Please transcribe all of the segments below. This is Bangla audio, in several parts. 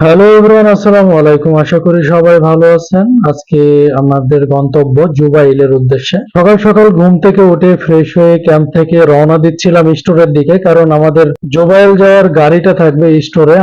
হ্যালো এভরিওয়ান, আসসালামু আলাইকুম। আশা করি সবাই ভালো আছেন। আজকে আমাদের গন্তব্য জুবাইলের উদ্দেশ্যে। সকাল সকাল ঘুম থেকে উঠে ফ্রেশ হয়ে ক্যাম্প থেকে রওনা দিচ্ছিলাম স্টোরের দিকে, কারণ আমাদের জুবাইল যাওয়ার গাড়িটা থাকবে স্টোরে।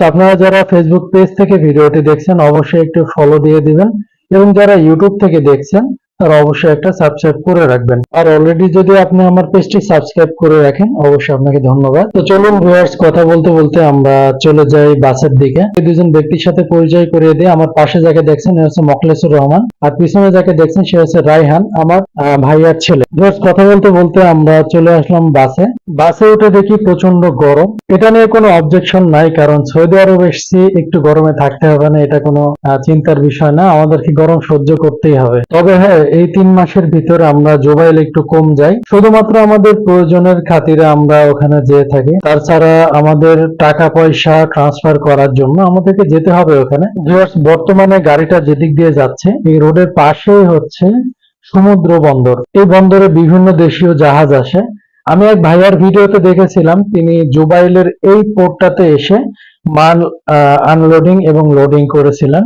আপনারা যারা ফেসবুক পেজ থেকে ভিডিওটি দেখছেন অবশ্যই একটু ফলো দিয়ে দিবেন, এবং যারা ইউটিউব থেকে দেখছেন তারা অবশ্যই একটা সাবস্ক্রাইব করে রাখবেন। আর অলরেডি যদি আপনি আমার পেজটি সাবস্ক্রাইব করে রাখেন অবশ্যই আপনাকে ধন্যবাদ। তো চলুন ভিউয়ার্স, কথা বলতে বলতে আমরা চলে যাই বাসের দিকে। দুজন ব্যক্তির সাথে পরিচয় করিয়ে দিয়ে, আমার পাশে যাকে দেখছেন সে হচ্ছে মোখলেসুর রহমান, আর পিছনে যাকে দেখছেন সে হচ্ছে রায়হান, আমার ভাইয়ার ছেলে। ভিউয়ার্স, কথা বলতে বলতে আমরা চলে আসলাম বাসে। বাসে উঠে দেখি প্রচন্ড গরম। এটা নিয়ে কোনো অবজেকশন নাই, কারণ সৌদি আরব এসেছি, একটু গরমে থাকতে হবে না, এটা কোনো চিন্তার বিষয় না। আমাদেরকে গরম সহ্য করতেই হবে। তবে হ্যাঁ, এই 3 মাসের ভিতরে আমরা জুবাইল একটু কম যাই, শুধুমাত্র আমাদের প্রয়োজনের খাতিরে আমরা ওখানে যেয়ে থাকি। তাছাড়া আমাদের টাকা পয়সা ট্রান্সফার করার জন্য আমাদেরকে যেতে হবে ওখানে। বর্তমানে গাড়িটা যেদিক দিয়ে যাচ্ছে এই রোডের পাশেই হচ্ছে সমুদ্র বন্দর। এই বন্দরে বিভিন্ন দেশীয় জাহাজ আসে। আমি এক ভাইয়ার ভিডিওতে দেখেছিলাম, তিনি জুবাইলের এই পোর্টটাতে এসে মাল আনলোডিং এবং লোডিং করেছিলেন।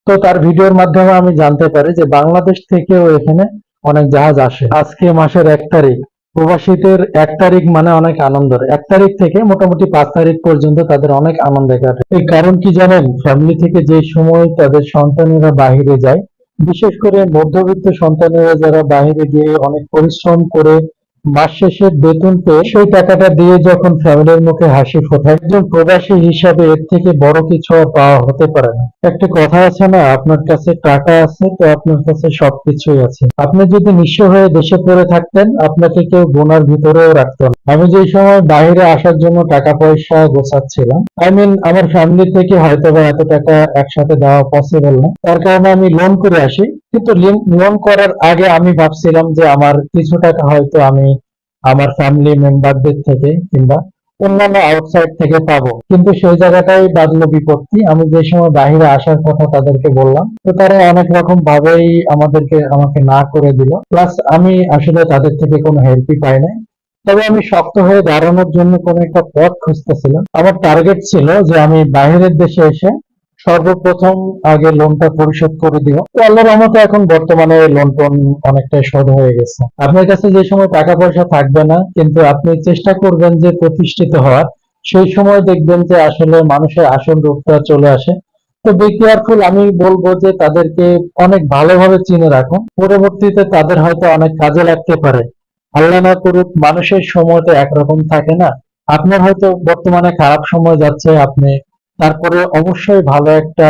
তো তার ভিডিওর মাধ্যমে আমি জানতে পারি যে বাংলাদেশ থেকেও এখানে অনেক জাহাজ আসে। আজকে মাসের 1 তারিখ, প্রবাসীদের 1 তারিখ মানে অনেক আনন্দের। 1 তারিখ থেকে মোটামুটি 5 তারিখ পর্যন্ত তাদের অনেক আনন্দে কাটে। এই কারণ কি জানেন? ফ্যামিলি থেকে যে সময় তাদের সন্তানেরা বাহিরে যায়, বিশেষ করে মধ্যবিত্ত সন্তানেরা যারা বাহিরে গিয়ে অনেক পরিশ্রম করে মাস শেষে বেতন পেয়ে সেই টাকাটা দিয়ে যখন ফ্যামিলির মুখে হাসি ফোটায়, একজন প্রবাসী হিসাবে এর থেকে বড় কিছু আর পাওয়া হতে পারে না। একটা কথা আছে না, আপনার কাছে টাকা আছে তো আপনার কাছে সবকিছুই আছে। আপনি যদি নিঃস্ব হয়ে দেশে পড়ে থাকতেন, আপনাকে কেউ গোনার ভিতরেও রাখতো না। আমি যে সময় বাইরে আসার জন্য টাকা পয়সা গোছাচ্ছিলাম, আমার ফ্যামিলি থেকে হয়তো বা এত টাকা একসাথে দেওয়া পসিবল না, তার কারণে আমি লোন করে আসি। কিন্তু লোন করার আগে আমি ভাবছিলাম যে আমার কিছু টাকা হয়তো আমি আমার ফ্যামিলি মেম্বারদের থেকে কিংবা অন্যান্য আউটসাইড থেকে পাবো, কিন্তু সেই জায়গাটাই বাঁধলো বিপত্তি। আমি যে সময় বাইরে আসার কথা তাদেরকে বললাম, তো তারা অনেক রকম ভাবেই আমাকে না করে দিল। প্লাস আমি আসলে তাদের থেকে কোনো হেল্পই পাই নাই। তবে আমি শক্ত হয়ে দাঁড়ানোর জন্য কোনো একটা পথ খুঁজতেছিলাম। আমার টার্গেট ছিল যে আমি বাইরের দেশে এসে সর্বপ্রথম আগে লোনটা পরিশোধ করে দিব। তো আল্লাহর রহমতে এখন বর্তমানে লোন টোন অনেকটাই শোধ হয়ে গেছে। আপনার কাছে যে সময় টাকা পয়সা থাকবে না, কিন্তু আপনি চেষ্টা করবেন যে প্রতিষ্ঠিত হওয়ার, সেই সময় দেখবেন যে আসলে মানুষের আসল রূপটা চলে আসে। তো বি কেয়ারফুল, আমি বলবো যে তাদেরকে অনেক ভালোভাবে চিনে রাখুন, পরবর্তীতে তাদের হয়তো অনেক কাজে লাগতে পারে। আল্লাহ না করুক, মানুষের সময় তো একরকম থাকে না। আপনার হয়তো বর্তমানে খারাপ সময় যাচ্ছে, আপনি তারপরে অবশ্যই ভালো একটা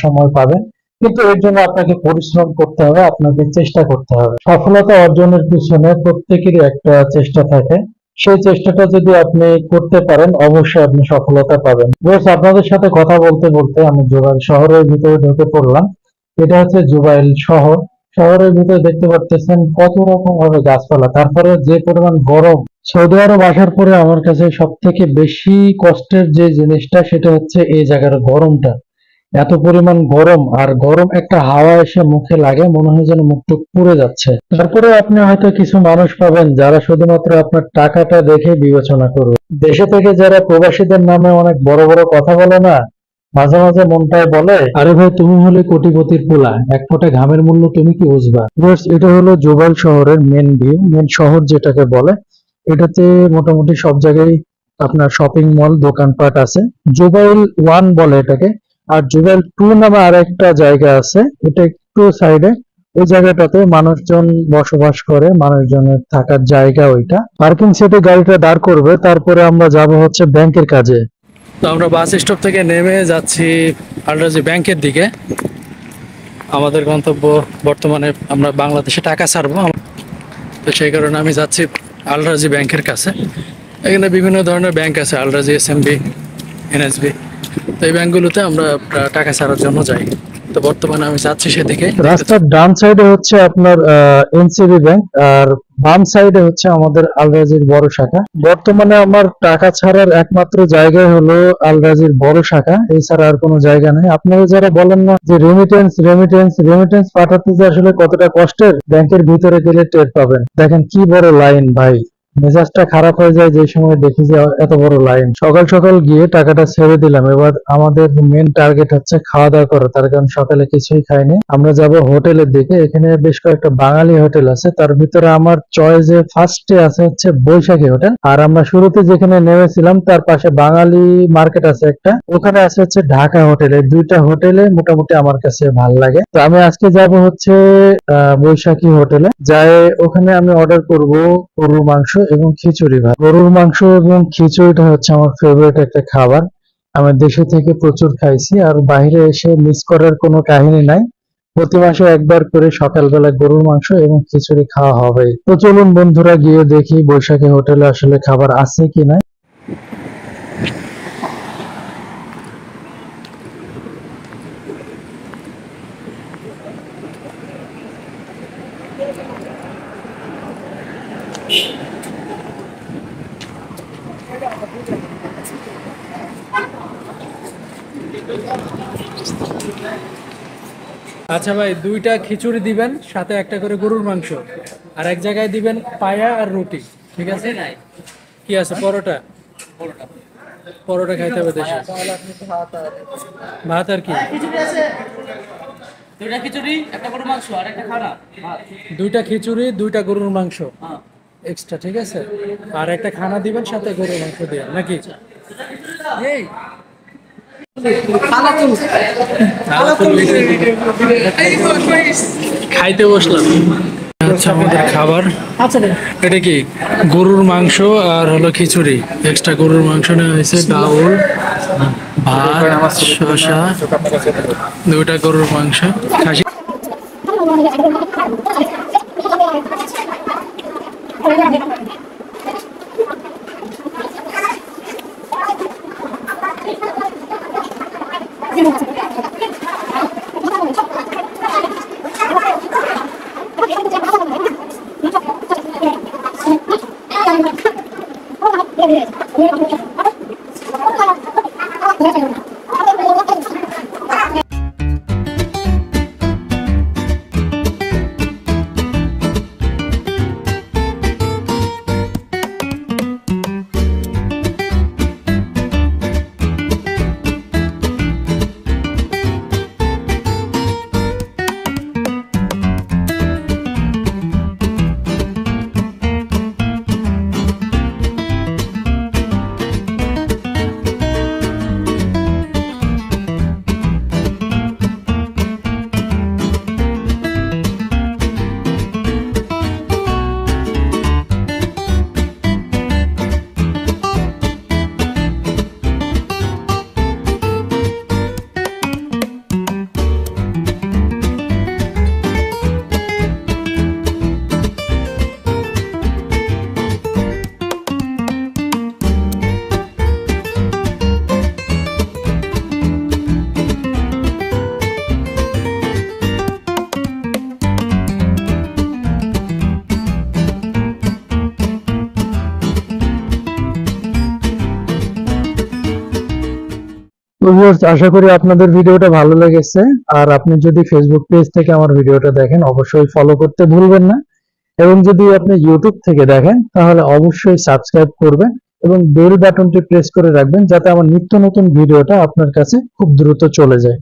সময় পাবেন, কিন্তু এর জন্য আপনাকে পরিশ্রম করতে হবে, আপনাকে চেষ্টা করতে হবে। সফলতা অর্জনের পিছনে প্রত্যেকেরই একটা চেষ্টা থাকে। সেই চেষ্টাটা যদি আপনি করতে পারেন অবশ্যই আপনি সফলতা পাবেন। বেশ, আপনাদের সাথে কথা বলতে বলতে আমি জুবাইল শহরের ভিতরে ঢুকে পড়লাম। এটা হচ্ছে জুবাইল শহর। শহরের ভিতরে দেখতে পাচ্ছেন কত রকম ভাবে গাছপালা, তারপরে যে পরিমাণ গরম। সৌদি আরব আসার পরে আমার কাছে সব থেকে বেশি কষ্টের যে জিনিসটা সেটা হচ্ছে এই জায়গার গরমটা। এত পরিমাণ গরম, আর গরম একটা হাওয়া এসে মুখে লাগে, মনে হয় যেন মুখটুক পুড়ে যাচ্ছে। তারপরে আপনি হয়তো কিছু মানুষ পাবেন যারা শুধুমাত্র আপনার টাকাটা দেখে বিবেচনা করবে। দেশে থেকে যারা প্রবাসীদের নামে অনেক বড় বড় কথা বলে না, মাঝে মাঝে মনটায় বলে, আরে ভাই তুমি হলে কোটিপতির পোলা, এক ফোঁটা ঘামের মূল্য তুমি কি বুঝবা। এটা হলো জুবাইল শহরের মেন ভিউ, মেন শহর যেটাকে বলে। এটাতে মোটামুটি সব জায়গায় আপনার শপিং মল দোকানপাট আছে। জুবাইল 1 বলে এটাকে। আর জুবাইল 2 নামে আর একটা জায়গা আছে, এটা একটু সাইডে। ওই জায়গাটাতে মানুষজন বসবাস করে, মানুষজনের থাকার জায়গা ওইটা। পার্কিং সেটে গাড়িটা দাঁড় করবে, তারপরে আমরা যাব হচ্ছে ব্যাংকের কাজে। তো আমরা বাস স্টপ থেকে নেমে যাচ্ছি আলরাজি ব্যাংকের দিকে। আমাদের গন্তব্য, বর্তমানে আমরা বাংলাদেশে টাকা ছাড়বো, তো সেই কারণে আমি যাচ্ছি আলরাজি ব্যাংকের কাছে। এখানে বিভিন্ন ধরনের ব্যাংক আছে, আলরাজি, এসএমবি, এনএসবি। তো এই ব্যাংকগুলোতে আমরা টাকা ছাড়ার জন্য যাই। তো বর্তমানে আমি যাচ্ছি সেদিকে। রাস্তার ডান সাইডে হচ্ছে আপনার এনসিবি ব্যাংক, আর বাম সাইডে হচ্ছে আমাদের আলরাজির বড় শাখা। বর্তমানে আমার টাকা ছাড়ার একমাত্র জায়গা হলো আলরাজির বড় শাখা, এছাড়া আর কোনো জায়গা নেই। আপনারা যারা বলেন না যে রেমিটেন্স রেমিটেন্স রেমিটেন্স পাঠাতে যে আসলে কতটা কষ্টের, ব্যাংকের ভিতরে গেলে টের পাবেন। দেখেন কি বড় লাইন ভাই, মেজাজটা খারাপ হয়ে যায় যে সময় দেখি যে এত বড় লাইন। সকাল সকাল গিয়ে টাকাটা ছেড়ে দিলাম। এবার আমাদের মেন টার্গেট হচ্ছে খাওয়া দাওয়া করা, তার কারণ সকালে কিছুই খাইনি। আমরা যাব হোটেলের দিকে। এখানে বেশ কয়েকটা বাঙালি হোটেল আছে, তার ভিতরে আমার চয়েসে ফার্স্টে আছে হচ্ছে বৈশাখী হোটেল। আর আমরা শুরুতে যেখানে নেমেছিলাম তার পাশে বাঙালি মার্কেট আছে একটা, ওখানে আছে হচ্ছে ঢাকা হোটেল। এই দুইটা হোটেলে মোটামুটি আমার কাছে ভালো লাগে। তো আমি আজকে যাব হচ্ছে বৈশাখী হোটেলে। যাই ওখানে আমি অর্ডার করব গরুর মাংস এবং খিচুড়ি ভাত। গরুর মাংস এবং খিচুড়িটা হচ্ছে আমার ফেভারিট একটা খাবার। আমি দেশে থেকে প্রচুর খাইছি, আর বাইরে এসে মিস করার কোনো কাহিনী নাই। প্রতি মাসে একবার করে সকালবেলা গরুর মাংস এবং খিচুড়ি খাওয়া হবেই। তো চলুন বন্ধুরা গিয়ে দেখি বৈশাখী হোটেলে আসলে খাবার আছে কিনা। আচ্ছা ভাই, দুইটা খিচুড়ি দিবেন, সাথে একটা করে গরুর মাংস, আর এক জায়গায় দিবেন পায়া আর রুটি। ঠিক আছে? কি আছে? পরোটা? পরোটা খাইতে হবে দেশে। ভাত আর কি? দুইটা খিচুড়ি, একটা গরুর মাংস আর একটা খানা ভাত। দুইটা খিচুড়ি, দুইটা গরুর মাংস এক্সট্রা। ঠিক আছে? আর একটা খানা দিবেন, সাথে গরুর মাংস দিবেন নাকি? এই খানা তুল খাইতে বসলাম। আচ্ছা, আমাদের খাবার এটা কি? গরুর মাংস আর হলো খিচুড়ি। এক্সট্রা গরুর মাংস নেওয়া হয়েছে, ডাউল, ভাত, শসা, দুইটা গরুর মাংস, খাসি। তো ভিউয়ার্স, আশা করি আপনাদের ভিডিওটা ভালো লেগেছে। আর আপনি যদি ফেসবুক পেজ থেকে আমার ভিডিওটা দেখেন অবশ্যই ফলো করতে ভুলবেন না, এবং যদি আপনি ইউটিউব থেকে দেখেন তাহলে অবশ্যই সাবস্ক্রাইব করবেন এবং বেল বাটনটি প্রেস করে রাখবেন, যাতে আমার নিত্য নতুন ভিডিওটা আপনার কাছে খুব দ্রুত চলে যায়।